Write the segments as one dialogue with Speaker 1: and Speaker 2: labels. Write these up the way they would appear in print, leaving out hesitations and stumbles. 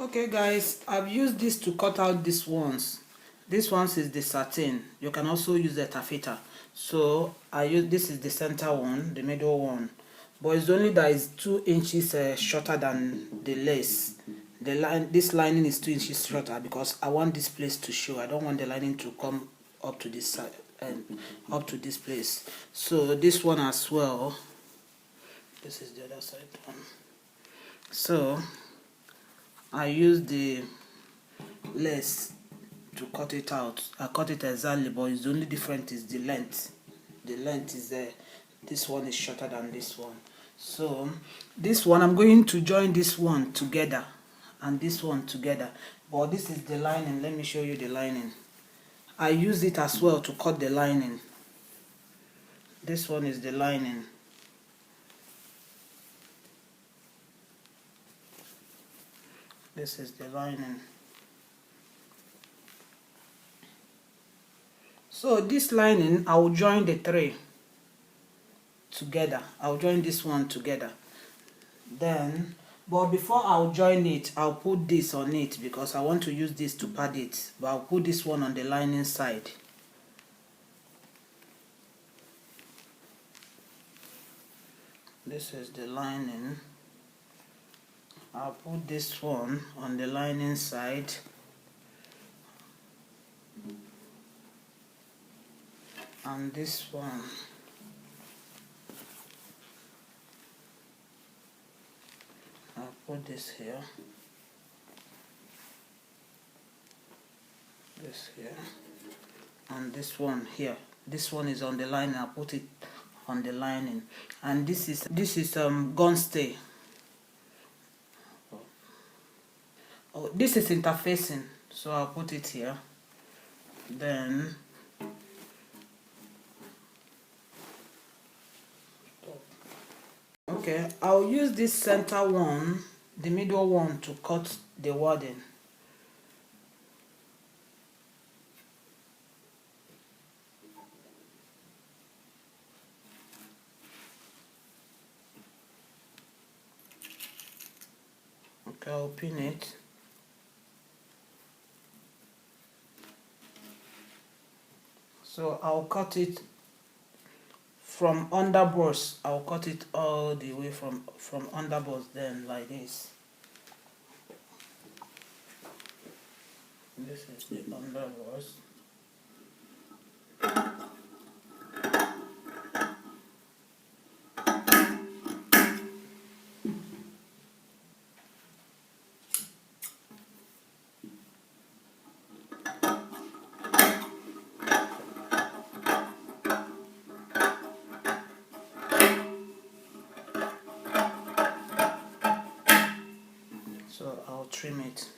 Speaker 1: Okay guys, I've used this to cut out these ones. This ones is the satin. You can also use the taffeta. So I use this is the center one, the middle one, but it's only that it's 2 inches shorter than the lace. The line, this lining is 2 inches shorter because I want this place to show. I don't want the lining to come up to this side and up to this place. So this one as well. This is the other side one. So I use the lace to cut it out. I cut it exactly, but it's the only difference is the length. The length is there. This one is shorter than this one. So this one, I'm going to join this one together and this one together. But this is the lining. Let me show you the lining. I use it as well to cut the lining. This one is the lining. This is the lining. So this lining, I will join the three together. I'll join this one together. Then, but before I'll join it, I'll put this on it because I want to use this to pad it. But I'll put this one on the lining side. This is the lining. I'll put this one on the lining side. And this one. I'll put this here. This here. And this one here. This one is on the lining. I'll put it on the lining. And this is gun stay. Oh, this is interfacing, so I'll put it here. Then okay, I'll use this center one, the middle one, to cut the wording. Okay, I'll pin it. So I'll cut it from underbrush. I'll cut it all the way from underbrush, then like this. This is the underbrush. So I'll trim it.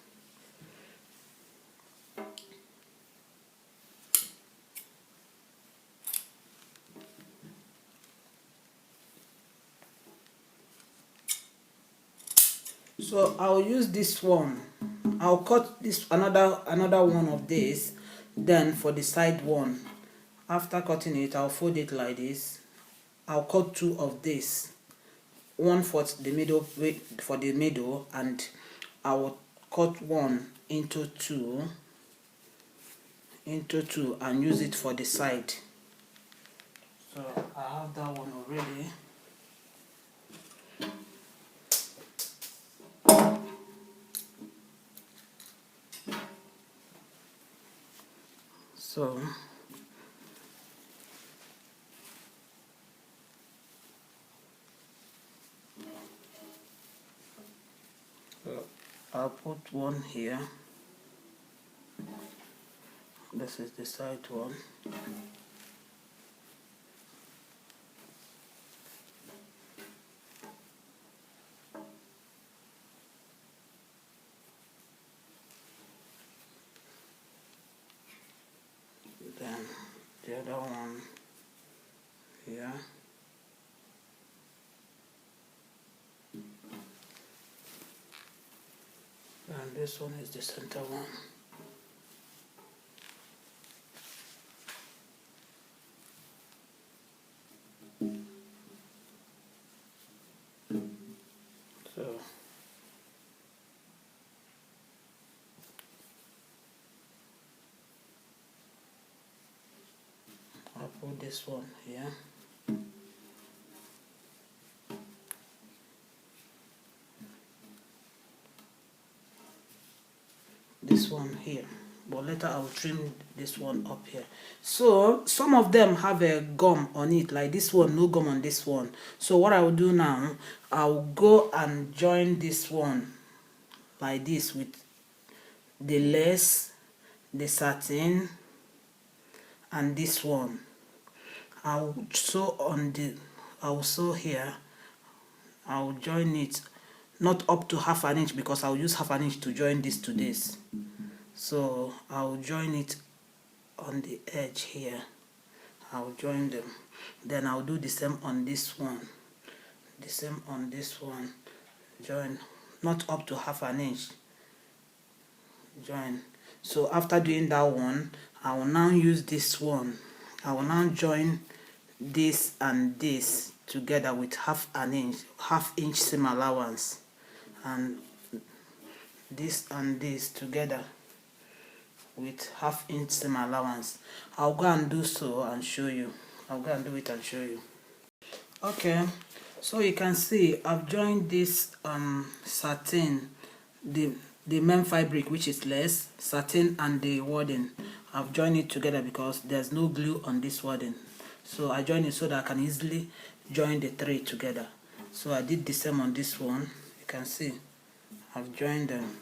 Speaker 1: So I'll use this one. I'll cut this another one of this, then for the side one. After cutting it, I'll fold it like this. I'll cut 2 of this. One for the middle, and I will cut 1 into 2 and use it for the side. So I have that one already. So I'll put 1 here. This is the side one. Then the other one here. And this one is the center one. So put this one here. This one here, but later I'll trim this one up here. So some of them have a gum on it, like this one, no gum on this one. So what I will do now, I'll go and join this one like this with the lace, the satin, and this one. I'll sew here. I'll join it not up to half an inch, because I'll use half an inch to join this to this. So I'll join it on the edge here. I'll join them. Then I'll do the same on this one. The same on this one. Join not up to half an inch. Join. So after doing that one, I will now use this one. I will now join this and this together with half inch seam allowance, and this and this together with half inch seam allowance. I'll go and do so and show you. I'll go and do it and show you. Okay, so you can see I've joined this satin, the main fabric, which is lace, satin, and the wording. I've joined it together because there's no glue on this wording. So I joined it so that I can easily join the three together. So I did the same on this one. You can see I've joined them,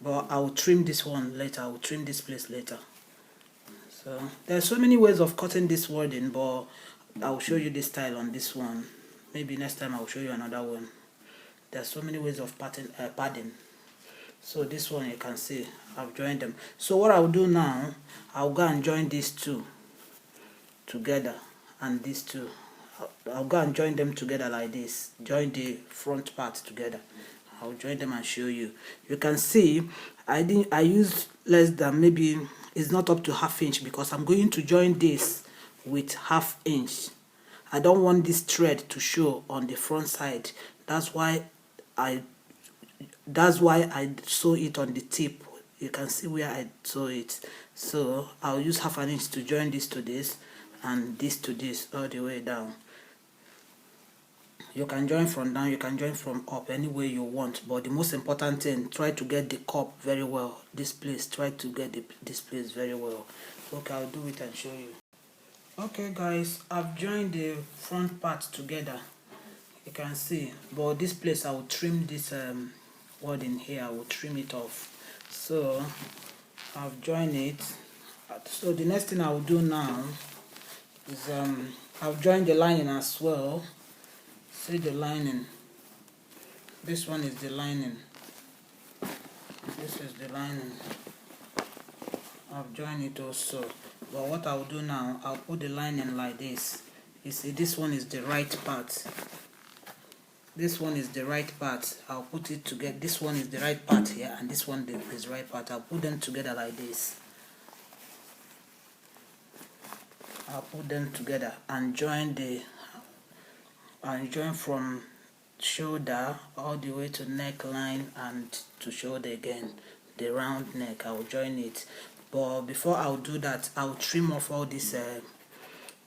Speaker 1: but I will trim this one later. I will trim this place later. So there's so many ways of cutting this wording, but I'll show you this style on this one. Maybe next time I'll show you another one. There's so many ways of padding. So this one, you can see I've joined them. So what I'll do now, I'll go and join these two together, and these two. I'll go and join them together like this. Join the front part together. I'll join them and show you. You can see I used less than, maybe it's not up to half inch, because I'm going to join this with half inch. I don't want this thread to show on the front side. That's why I sew it on the tip. You can see where I sew it. So I'll use half an inch to join this to this, and this to this, all the way down. You can join from down, you can join from up, any way you want, but the most important thing, try to get the cup very well. This place, try to get this place very well. Okay, I'll do it and show you. Okay guys, I've joined the front part together. You can see, but this place I will trim this wording here. I will trim it off. So I've joined it. So the next thing I will do now is I've joined the lining as well. See the lining. This one is the lining. This is the lining. I've joined it also. But what I'll do now, I'll put the lining like this. You see, this one is the right part. This one is the right part. I'll put it together. This one is the right part here, and this one is the right part. I'll put them together like this. I'll put them together and join from shoulder all the way to neckline and to shoulder again, the round neck. I'll join it, but before I'll do that, I'll trim off all this.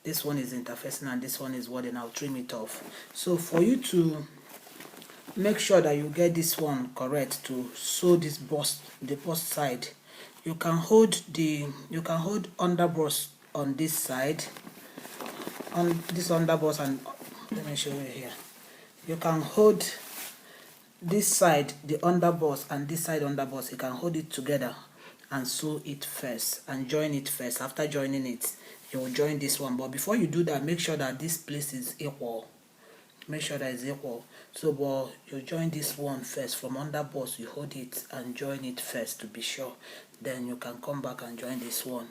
Speaker 1: This one is interfacing and this one is wording. I'll trim it off. So for you to make sure that you get this one correct, to sew this bust, the bust side, you can hold underbust on this side, on this underbust, and let me show you here. You can hold this side, the underbust, and this side underbust. You can hold it together and sew it first and join it first. After joining it, you will join this one. But before you do that, make sure that this place is equal. Make sure that it's equal. So, but you join this one first from underbust. You hold it and join it first to be sure. Then you can come back and join this one.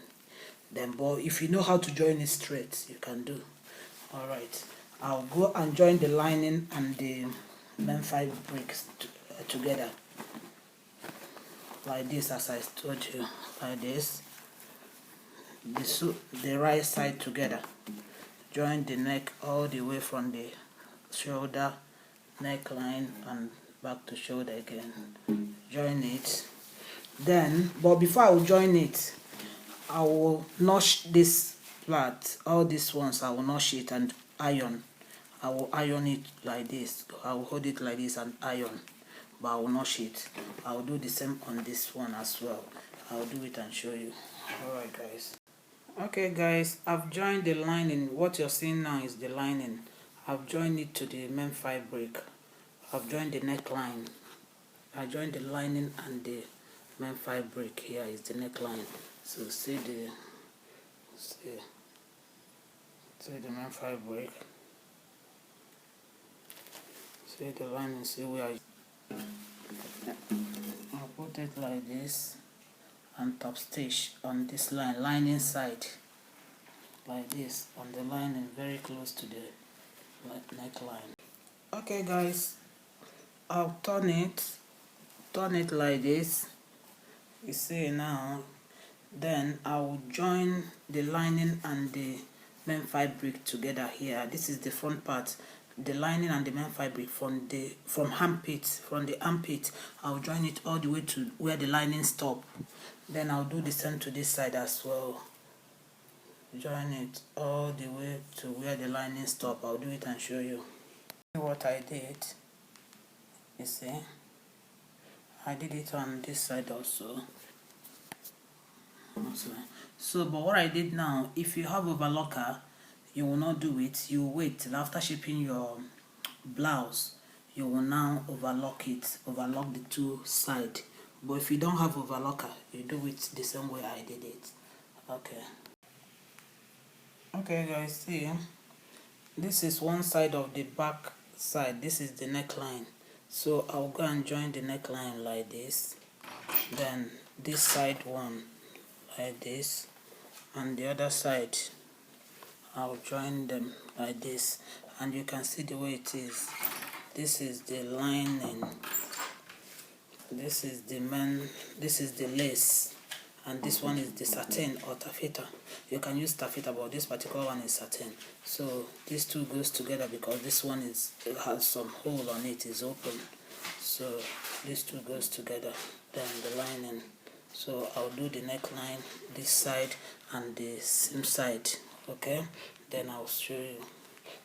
Speaker 1: Then, but if you know how to join it straight, you can do. All right. I'll go and join the lining and the main fabrics together like this, as I told you, like this. The right side together. Join the neck all the way from the shoulder, neckline, and back to shoulder again. Join it. Then, but before I will join it, I will notch this flat. All these ones I will not sheet and iron. I will iron it like this. I will hold it like this and iron, but I will not sheet. I will do the same on this one as well. I will do it and show you. Alright guys. Okay guys, I've joined the lining. What you're seeing now is the lining. I've joined it to the main fabric. I've joined the neckline. I joined the lining and the main fabric. Here is the neckline. So see the main fabric. See the lining. See where I'll put it like this and top stitch on this lining side like this on the lining, very close to the neckline. Okay guys, I'll turn it like this. You see now. Then I will join the lining and the main fabric together here. This is the front part, the lining and the main fabric from the armpit. I'll join it all the way to where the lining stop. Then I'll do the same to this side as well. Join it all the way to where the lining stop. I'll do it and show you. See what I did. You see, I did it on this side also. So but what I did now, if you have overlocker, you will not do it. You wait till after shaping your blouse, you will now overlock the two sides. But if you don't have overlocker, you do it the same way I did it. Okay guys, see, this is one side of the back side. This is the neckline. So I'll go and join the neckline like this. Then this side one like this, and the other side I'll join them like this, and you can see the way it is. This is the lining, this is the lace, and this one is the satin or taffeta. You can use taffeta, but this particular one is satin. So these two goes together because this one has some hole on it, is open. So these two goes together. Then the lining. So I'll do the neckline this side and the same side. Okay, then I'll show you.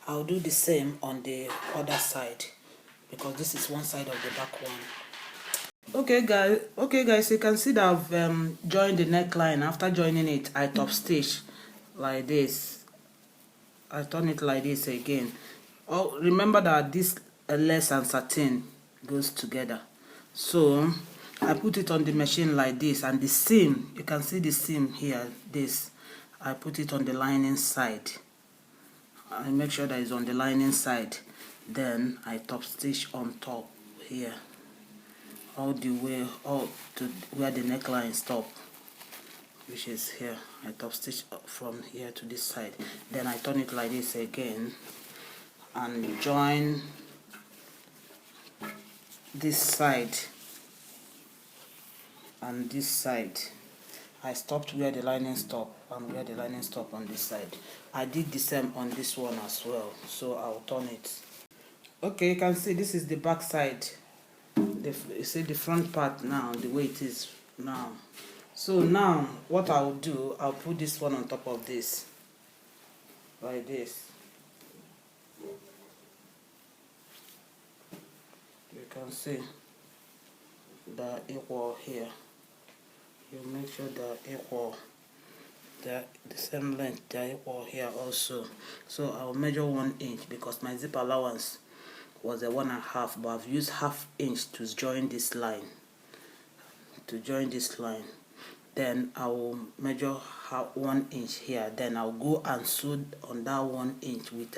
Speaker 1: I'll do the same on the other side because this is one side of the back one. Okay guys, you can see that I've joined the neckline. After joining it, I top stitch like this. I turn it like this again. Oh, remember that this lace and satin goes together. So I put it on the machine like this, and the seam, you can see the seam here, this, I put it on the lining side. I make sure that it's on the lining side. Then I top stitch on top here, all the way up to where the neckline stop, which is here. I top stitch from here to this side. Then I turn it like this again and join this side and this side. I stopped where the lining stop and where the lining stop on this side. I did the same on this one as well, so I'll turn it. Okay, you can see this is the back side. You see the front part now, the way it is now. So now what I'll do, I'll put this one on top of this like this. You can see the equal here. You make sure they're equal, the same length, they're equal here also. So I'll measure 1 inch because my zip allowance was a 1.5, but I've used ½ inch to join this line. Then I will measure 1 inch here. Then I'll go and sew on that 1 inch with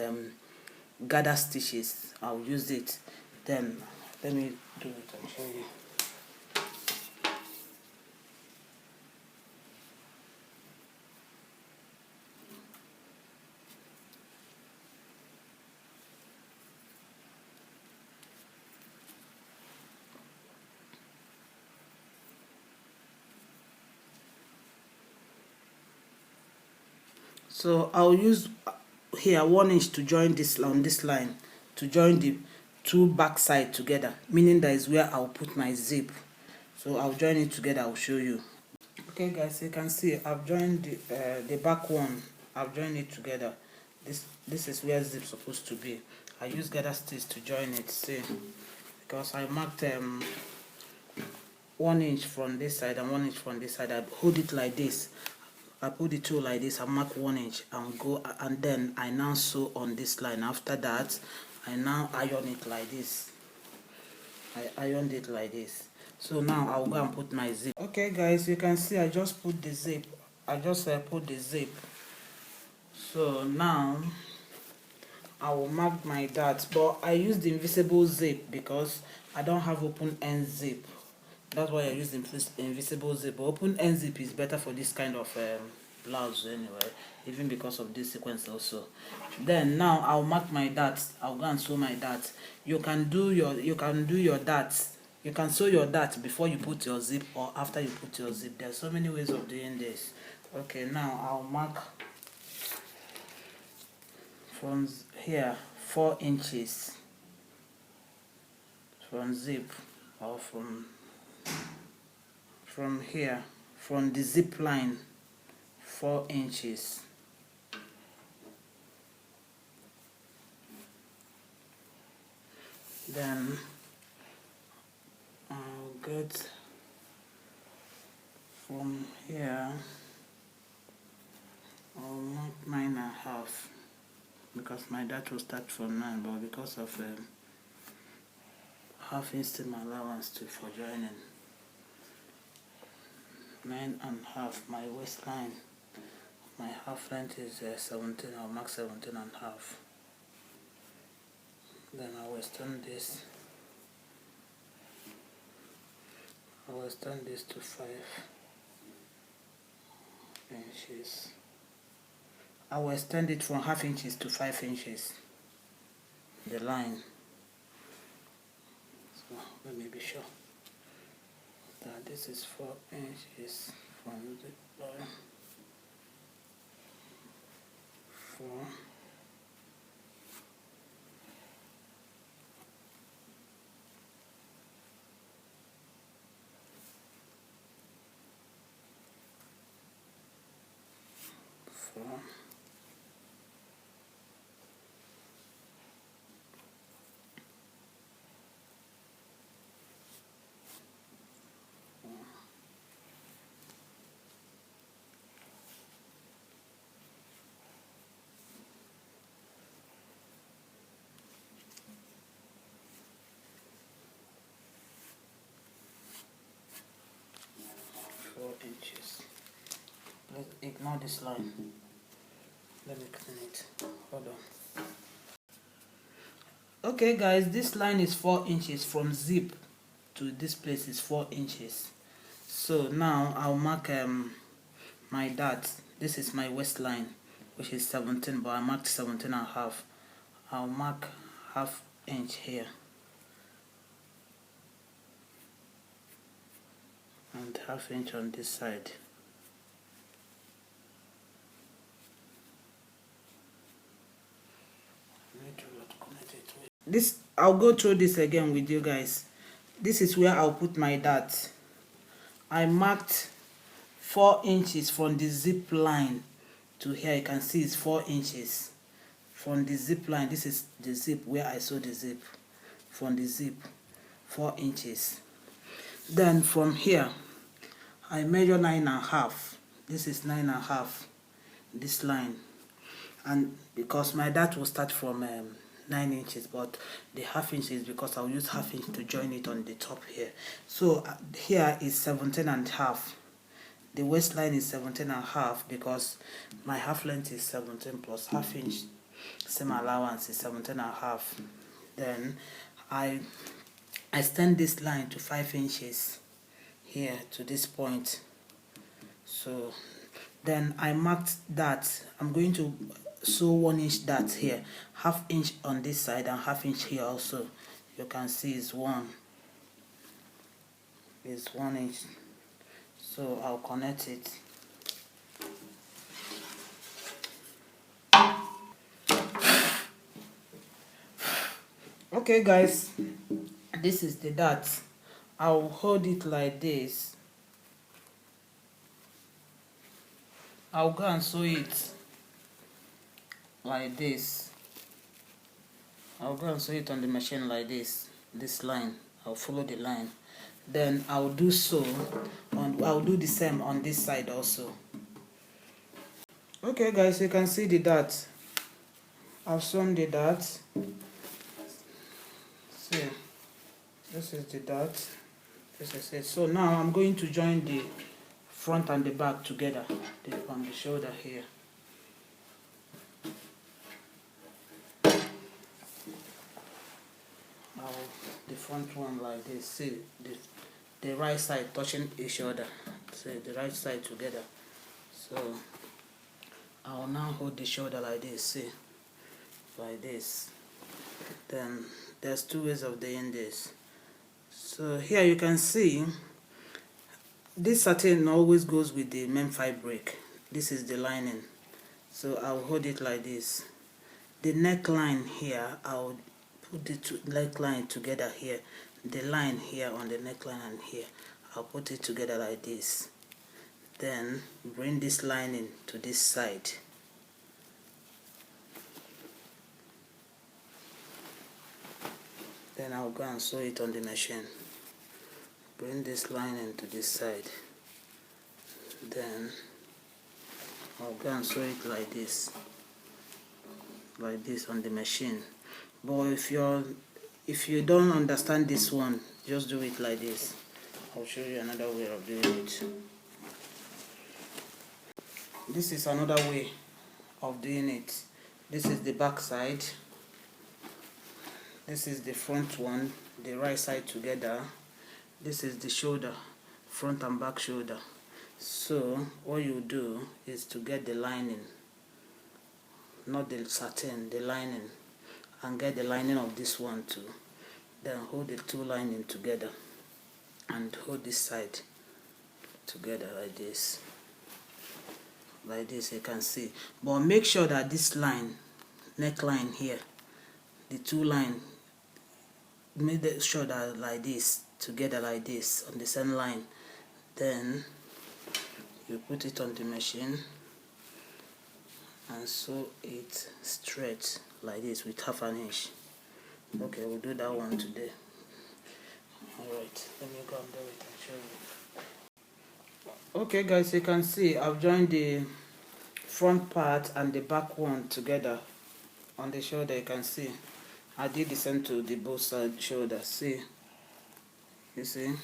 Speaker 1: gather stitches. I'll use it. Then let me do it and show you. So I'll use here 1 inch to join this on this line, to join the two back side together, meaning that is where I'll put my zip. So I'll join it together. I'll show you. Okay guys, you can see I've joined the back one I've joined it together. This is where zip supposed to be. I use gather stitch to join it, see, because I marked 1 inch from this side and 1 inch from this side. I hold it like this. I put the tool like this. I mark 1 inch and go, and then I now sew on this line. After that, I now iron it like this. I ironed it like this. So now I'll go and put my zip. Okay, guys, you can see I just put the zip. I just put the zip. So now I will mark my dart, but I use the invisible zip because I don't have open end zip. That's why I use the invisible zip. But open end zip is better for this kind of blouse anyway, even because of this sequence also. Then now I'll mark my darts. I'll go and sew my darts. You can do your darts. You can sew your dart before you put your zip or after you put your zip. There's so many ways of doing this. Okay, now I'll mark from here 4 inches from zip, or from here, from the zip line, 4 inches. Then I'll get from here, I'll mark 9.5 because my dart will start from 9, but because of half inch seam allowance for joining, 9.5. My waistline, my half length is 17. I'll mark 17.5. Then I will extend this. I will extend this to 5 inches. I will extend it from half inches to 5 inches. The line. So let me be sure that this is 4 inches from the line. 4. Inches. Let's ignore this line. Let me clean it. Hold on. Okay, guys, this line is 4 inches from zip to this place is 4 inches. So now I'll mark my dart. This is my waistline, which is 17, but I marked 17.5. I'll mark half inch here. And half inch on this side. This, I'll go through this again with you guys. This is where I'll put my dart. I marked 4 inches from the zip line to here. You can see it's 4 inches from the zip line. This is the zip where I sew the zip. From the zip, 4 inches. Then from here, I measure 9.5. This is 9.5. This line, and because my dart will start from 9 inches, but the half inch is because I'll use half inch to join it on the top here. So here is 17.5. The waistline is 17.5 because my half length is 17 plus half inch seam allowance is 17.5. Then I extend this line to 5 inches here to this point. So then I marked that I'm going to sew 1 inch dart here, half inch on this side and half inch here also. You can see is 1 inch. So I'll connect it. Okay, guys, this is the dart. I'll hold it like this. I'll go and sew it like this. I'll go and sew it on the machine like this line. I'll follow the line, then I'll do so on, I'll do the same on this side also. Okay guys, you can see the dart. I've sewn the dart. See, this is the dart. This is it. So now I'm going to join the front and the back together on the shoulder here. The front one like this. See, the right side touching each other. See, the right side together. So I will now hold the shoulder like this. See, like this. Then there's two ways of doing this. So here you can see this satin always goes with the main fabric. This is the lining. So I'll hold it like this. The neckline here, I'll put the two neckline together here. The line here on the neckline and here, I'll put it together like this. Then bring this lining to this side. Then I'll go and sew it on the machine. Bring this lining to this side. Then I'll go and sew it like this on the machine. But if you don't understand this one, just do it like this. I'll show you another way of doing it. This is another way of doing it. This is the back side. This is the front one, the right side together. This is the shoulder, front and back shoulder. So what you do is to get the lining, not the satin, the lining, and get the lining of this one too. Then hold the two lining together and hold this side together like this. Like this, you can see. But make sure that this line, neckline here, the two line, make sure that like this, together like this, on the same line. Then you put it on the machine and sew it straight like this with 1/2 inch. Okay, we'll do that one today. Alright, let me go and do it and show you. Okay guys, you can see I've joined the front part and the back one together on the shoulder. You can see I did the same to the both side shoulder. See, you see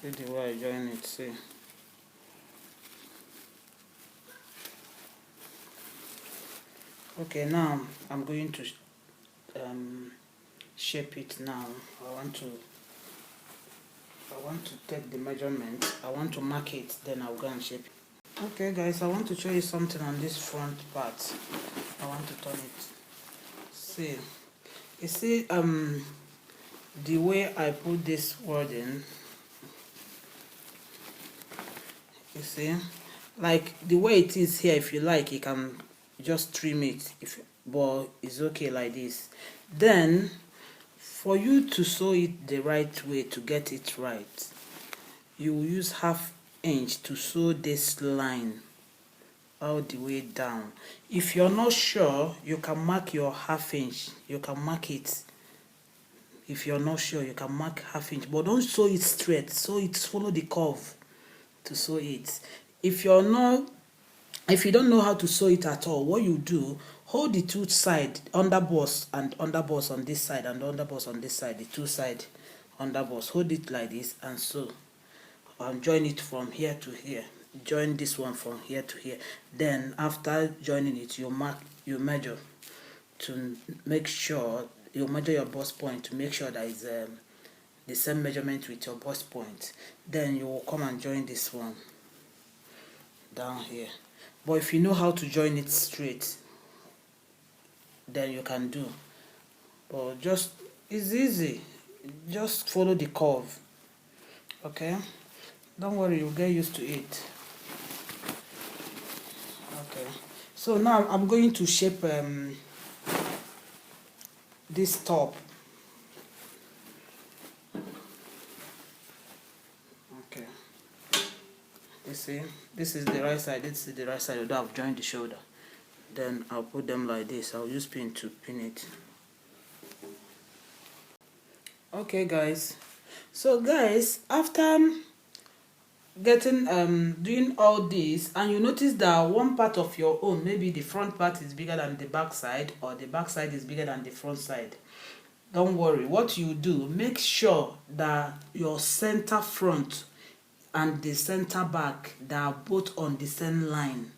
Speaker 1: the way I join it. See, okay, now I'm going to shape it. Now I want to take the measurement. I want to mark it, then I'll go and shape it. Okay guys, I want to show you something on this front part. I want to turn it. See, you see the way I put this wording, you see, like the way it is here. If you like, you can just trim it, but it's okay like this. Then for you to sew it the right way, to get it right, you will use 1/2 inch to sew this line all the way down. If you're not sure, you can mark your 1/2 inch. You can mark it. If you're not sure, you can mark 1/2 inch, but don't sew it straight. Sew it, follow the curve to sew it. If you don't know how to sew it at all, what you do, hold the two sides, underboss and underboss on this side and underboss on this side, the two side underboss. Hold it like this and sew. And join it from here to here. Join this one from here to here. Then after joining it, you measure to make sure, you measure your bust point to make sure that it's the same measurement with your bust point. Then you will come and join this one down here. But if you know how to join it straight, then you can do. But it's easy. Just follow the curve. Okay? Don't worry, you'll get used to it. Okay. So now I'm going to shape this top. Okay. You see, this is the right side. This is the right side. Although I've joined the shoulder. then I'll put them like this. I'll use pin to pin it. Okay guys, so guys, after getting doing all this, and you notice that one part of your own, maybe the front part is bigger than the back side, or the back side is bigger than the front side, don't worry. What you do, make sure that your center front and the center back, they are both on the same line.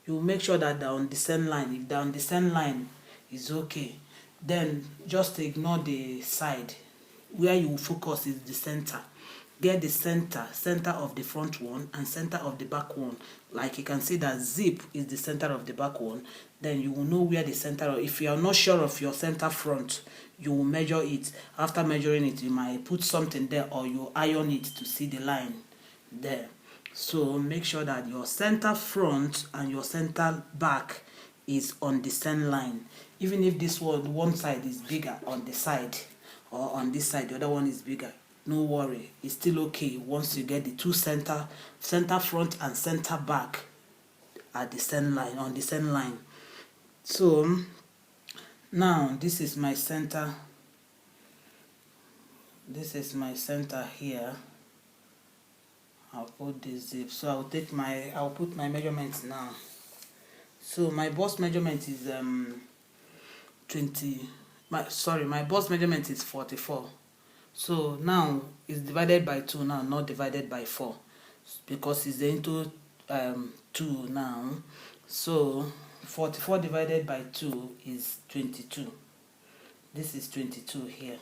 Speaker 1: You make sure that they're on the same line. If they're on the same line, is okay. Then just ignore the side. Where you focus is the center. Get the center of the front one and center of the back one. Like you can see that zip is the center of the back one. Then you will know where the center. If you are not sure of your center front, you will measure it. After measuring it, you might put something there, or you iron it to see the line there. So make sure that your center front and your center back is on the same line. Even if this one side is bigger on the side, or on this side the other one is bigger, no worry, it's still okay once you get the two center front and center back at the same line, on the same line. So now this is my center. This is my center here. I'll put this zip. So I'll put my measurements now. So my bust measurement is my bust measurement is 44. So now it's divided by 2 now, not divided by 4, because it's into 2 now. So 44 divided by 2 is 22. This is 22 here.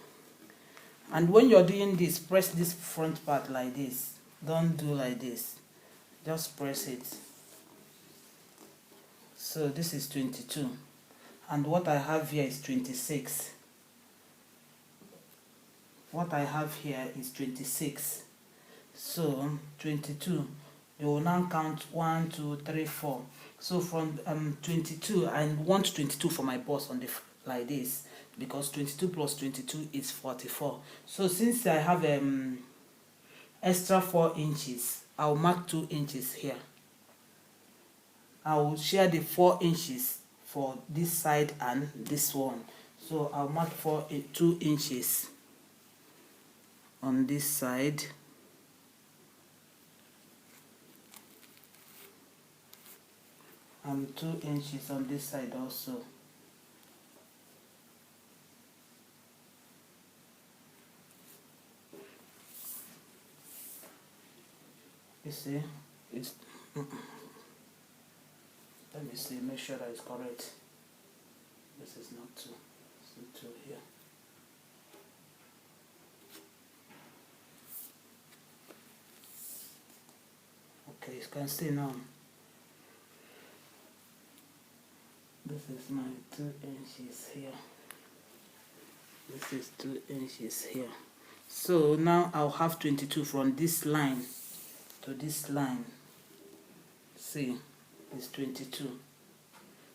Speaker 1: And when you're doing this, press this front part like this. Don't do like this. Just press it. So this is 22. And what I have here is 26. What I have here is 26. So 22. You will now count 1, 2, 3, 4. So from 22, I want 22 for my bust on the like this, because 22 plus 22 is 44. So since I have extra 4 inches, I'll mark 2 inches here. I will share the 4 inches for this side and this one. So I'll mark 2 inches on this side, and 2 inches on this side also. You see, it's let me see, make sure that it's correct. This is not 2, it's 2 here. Okay, you can see now. This is my 2 inches here. This is 2 inches here. So now I'll have 22 from this line to this line. See, it's 22.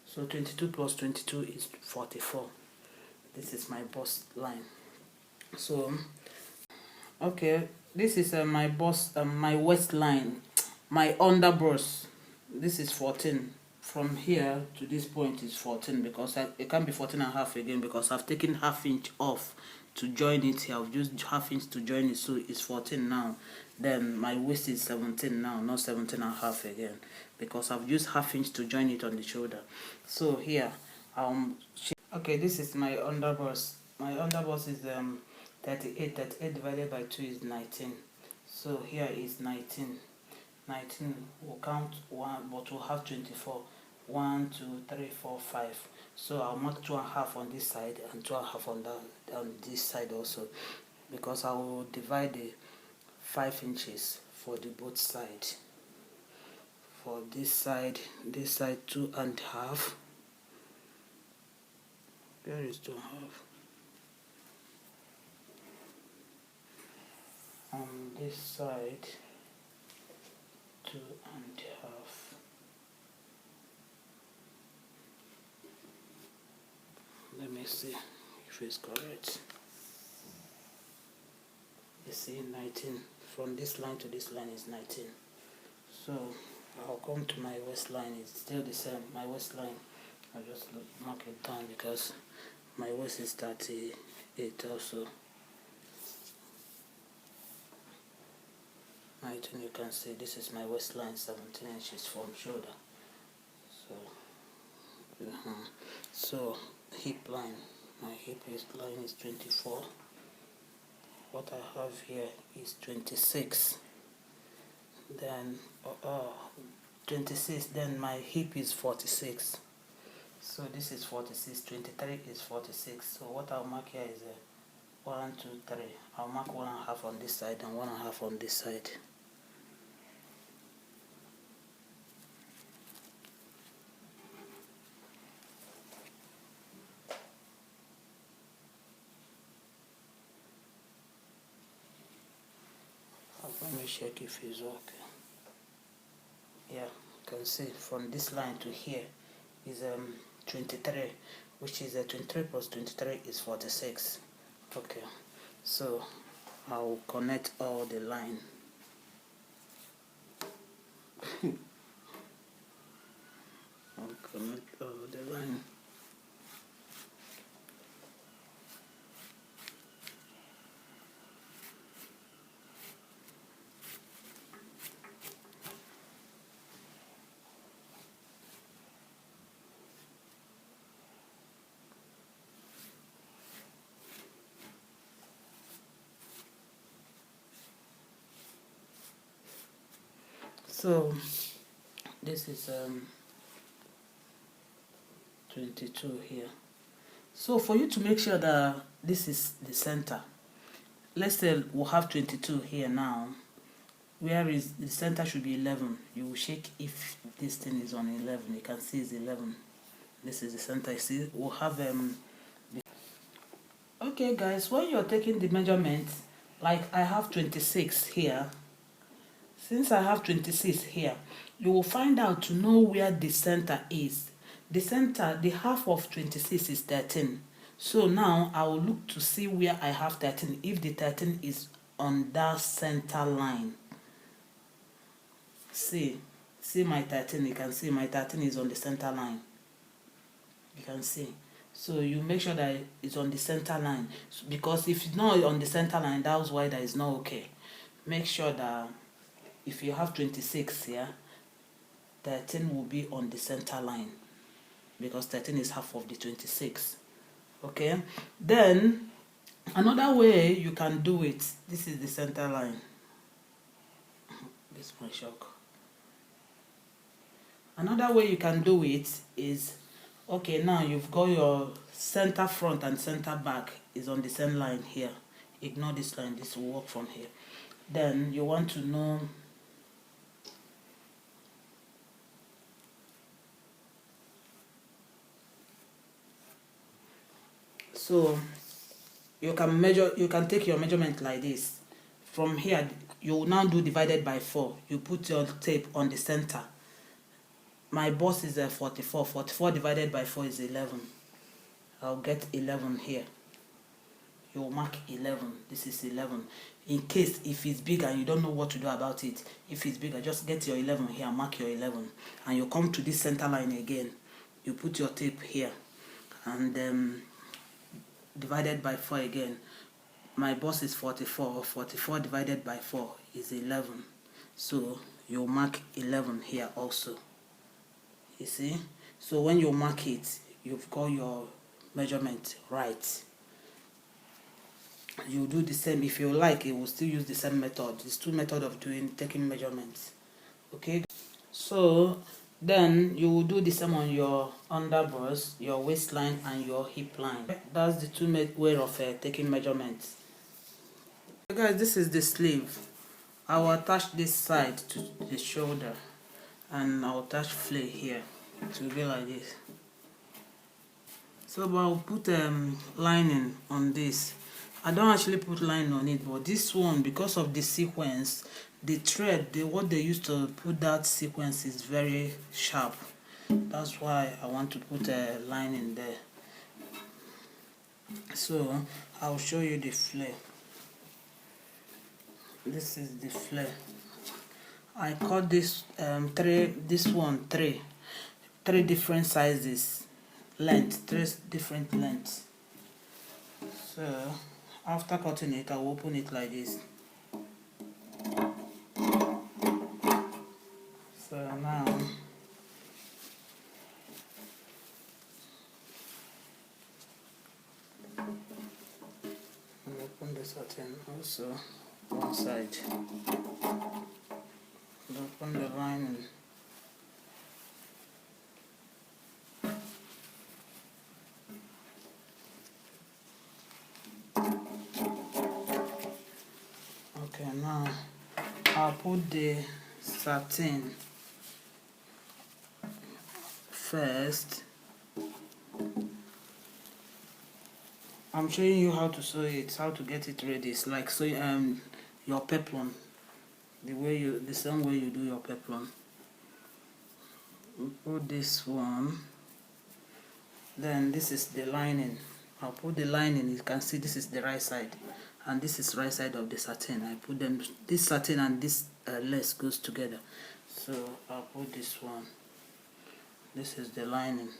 Speaker 1: So 22 plus 22 is 44. This is my bust line. So okay, this is my bust, my waistline, my underbust. This is 14. From here to this point is 14, because it can't be 14 and a half again, because I've taken ½ inch off to join it here. I've used ½ inch to join it, so it's 14 now. Then my waist is 17 now, not 17 and a half again, because I've used ½ inch to join it on the shoulder. So here okay, this is my underbust. My underbust is 38 divided by 2 is 19. So here is 19. 19 will count 1, but we'll have 24. 1, 2, 3, 4, 5. So I'll mark 2½ on this side and 2½ on this side also, because I will divide the 5 inches for the both sides. For this side 2½. There is 2½. On this side 2½. Let me see if it's correct. You see 19. From this line to this line is 19. So I'll come to my waistline. It's still the same. My waistline I just mark it down because my waist is 38 also. I think you can see this is my waistline, 17 inches from shoulder. So hip line, my hip line is 24. What I have here is 26. Then 26. Then my hip is 46. So this is 46. 23 is 46. So what I'll mark here is 1, 2, 3. I'll mark 1.5 on this side and 1.5 on this side. Let me check if it's okay. Yeah, you can see from this line to here is 23, which is 23 plus 23 is 46. Okay, so I'll connect all the line. I'll connect all the line. So this is 22 here. So for you to make sure that this is the center, let's say we'll have 22 here now. Where is the center should be 11. You will check if this thing is on 11. You can see it's 11. This is the center. You see, we'll have okay guys, when you're taking the measurement, like I have 26 here. Since I have 26 here, you will find out to know where the center is. The center, the half of 26 is 13. So now I will look to see where I have 13, if the 13 is on that center line. See my 13, you can see my 13 is on the center line. You can see. So you make sure that it's on the center line. Because if it's not on the center line, that's why that is not okay. Make sure that if you have 26 here, 13 will be on the center line, because 13 is half of the 26. Okay, then another way you can do it, this is the center line. This is my shock. Another way you can do it is, okay, now you've got your center front and center back is on the same line here. Ignore this line, this will work from here. Then you want to know so you can take your measurement like this. From here, you will now do divided by 4. You put your tape on the center. My boss is 44. 44 divided by 4 is 11. I'll get 11 here. You will mark 11. This is 11. In case if it's big and you don't know what to do about it, if it's bigger, just get your 11 here, mark your 11. And you come to this center line again. You put your tape here. And divided by 4 again. My boss is 44. 44 divided by 4 is 11. So you mark 11 here also. You see? So when you mark it, you've got your measurement right. You do the same. If you like, it will still use the same method. It's two methods of taking measurements. Okay? So then you will do the same on your underbust, your waistline, and your hip line. That's the two way of taking measurements. Okay, guys, this is the sleeve. I will attach this side to the shoulder, and I will attach flare here. It will be like this. So I'll put lining on this. I don't actually put line on it, but this one, because of the sequence, the thread, what they used to put that sequence is very sharp. That's why I want to put a line in there. So I'll show you the flare. This is the flare. I cut this three different sizes. length, 3 different lengths. So after cutting it, I will open it like this. So now I'll open the satin also one side. I'll open the lining. Okay, now I'll put the satin first. I'm showing you how to sew it, how to get it ready. It's like sewing your peplum, the same way you do your peplum. We'll put this one. Then this is the lining. I'll put the lining. You can see this is the right side, and this is right side of the satin. I put them. This satin and this lace goes together, so I'll put this one. This is the lining.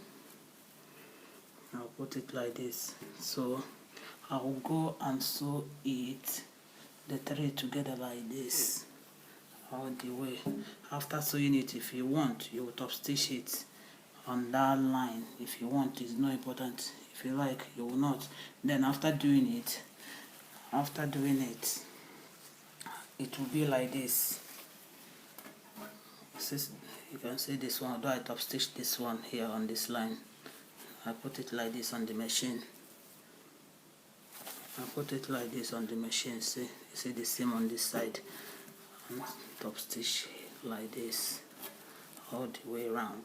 Speaker 1: I'll put it like this. So I'll go and sew it, the 3 together like this, all the way. After sewing it, if you want, you will top stitch it on that line. If you want, it's not important. If you like, you will not. Then after doing it, it will be like this. You can see this one, although I top stitch this one here on this line. I put it like this on the machine. I put it like this on the machine. See, you see the seam on this side, and top stitch like this all the way around.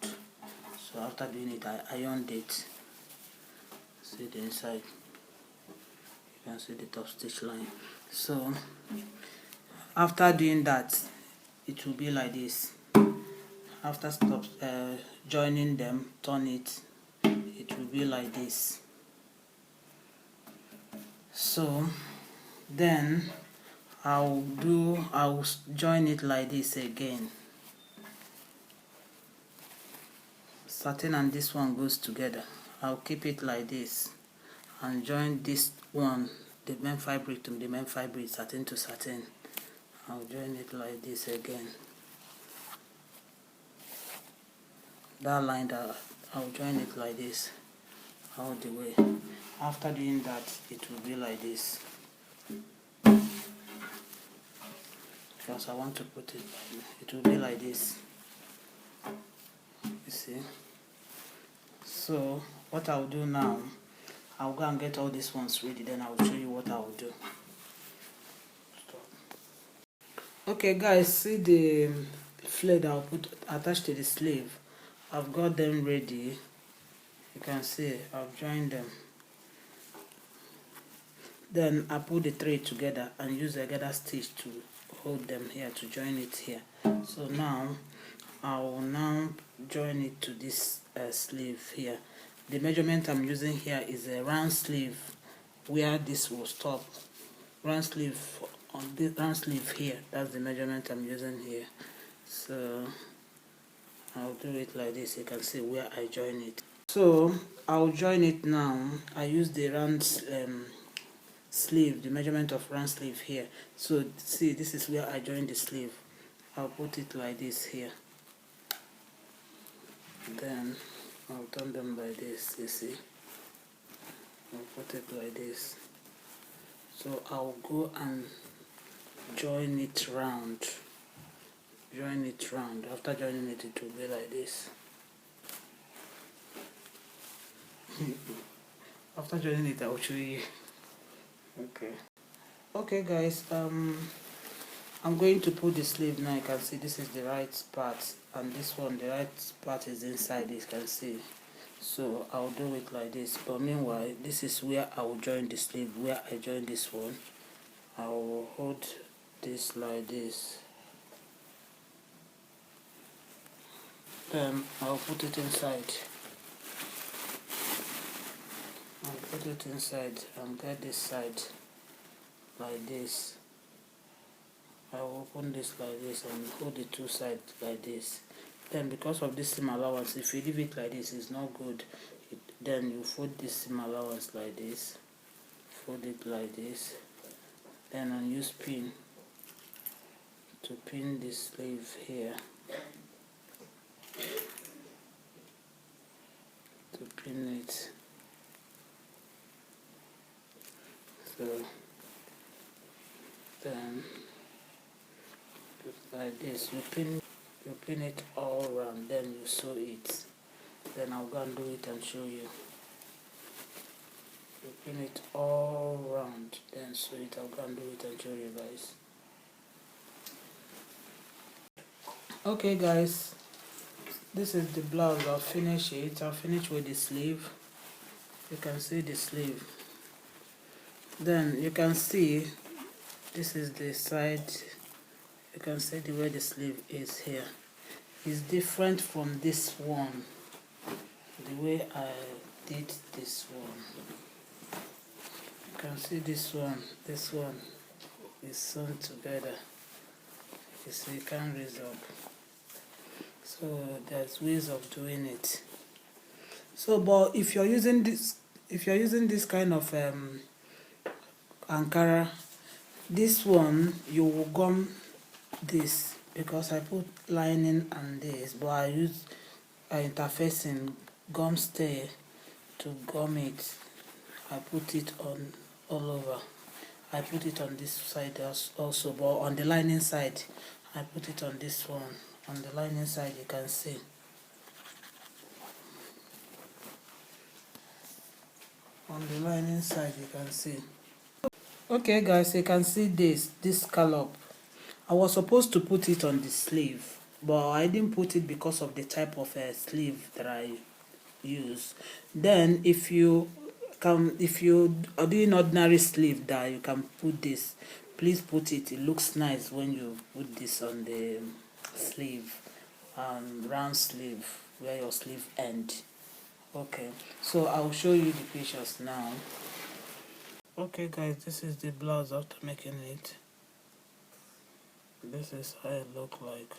Speaker 1: So after doing it, I ironed it. See the inside. You can see the top stitch line. So after doing that, it will be like this. After joining them, turn it. It will be like this. So then I'll join it like this again. Satin and this one goes together. I'll keep it like this and join this one, the main fabric to the main fabric, satin to satin. I'll join it like this again. That line, that I'll join it like this all the way. After doing that, it will be like this, because I want to put it will be like this, you see. So what I'll do now, I'll go and get all these ones ready, then I'll show you what I'll do. Okay guys, see the flare that I'll put attached to the sleeve. I've got them ready. You can see I've joined them. Then I put the 3 together and use a gather stitch to hold them here, to join it here. So now I will now join it to this sleeve here. The measurement I'm using here is a round sleeve where this will stop. Round sleeve on this round sleeve here. That's the measurement I'm using here. So I'll do it like this. You can see where I join it. So I'll join it now. I use the round sleeve, the measurement of round sleeve here. So see, this is where I join the sleeve. I'll put it like this here. Then I'll turn them like this, you see. I'll put it like this. So I'll go and join it round. Join it round. After joining it, it will be like this. After joining it, I'll show you. Okay guys, I'm going to put the sleeve now. You can see this is the right part, and this one, the right part is inside, you can see. So I'll do it like this, but meanwhile, this is where I will join the sleeve, where I join this one. I will hold this like this, then I'll put it inside. I'll put it inside and get this side like this. I will open this like this and hold the 2 sides like this. Then because of this seam allowance, if you leave it like this, it's not good. then you fold this seam allowance like this, fold it like this, then and use pin to pin the sleeve here, to pin it. So then like this, you pin it all around, then you sew it. Then I'll go and do it and show you. You pin it all around, then sew it. I'll go and do it and show you guys. Okay guys, this is the blouse. I'll finish it. I'll finish with the sleeve. You can see the sleeve. Then you can see this is the side. You can see the way the sleeve is here. It's different from this one, the way I did this one. You can see this one is sewn together. You see, you can't raise up. So there's ways of doing it. So but if you're using this kind of Ankara, this one you will gum this, because I put lining and this, but I use interfacing gum stay to gum it. I put it on all over. I put it on this side also, but on the lining side I put it on this one. On the lining side you can see. On the lining side you can see. Okay guys, you can see this scallop. I was supposed to put it on the sleeve, but I didn't put it because of the type of sleeve that I use. Then if you are doing ordinary sleeve that you can put this, please put it. It looks nice when you put this on the sleeve, round sleeve where your sleeve end. Okay, so I'll show you the pictures now. Okay guys, this is the blouse after making it. This is how it look like.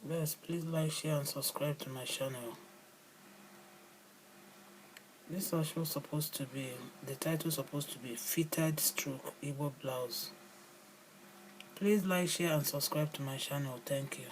Speaker 1: Guys, please like, share and subscribe to my channel. This also supposed to be, the title supposed to be Fitted Stroke Igbo Blouse. Please like, share and subscribe to my channel. Thank you.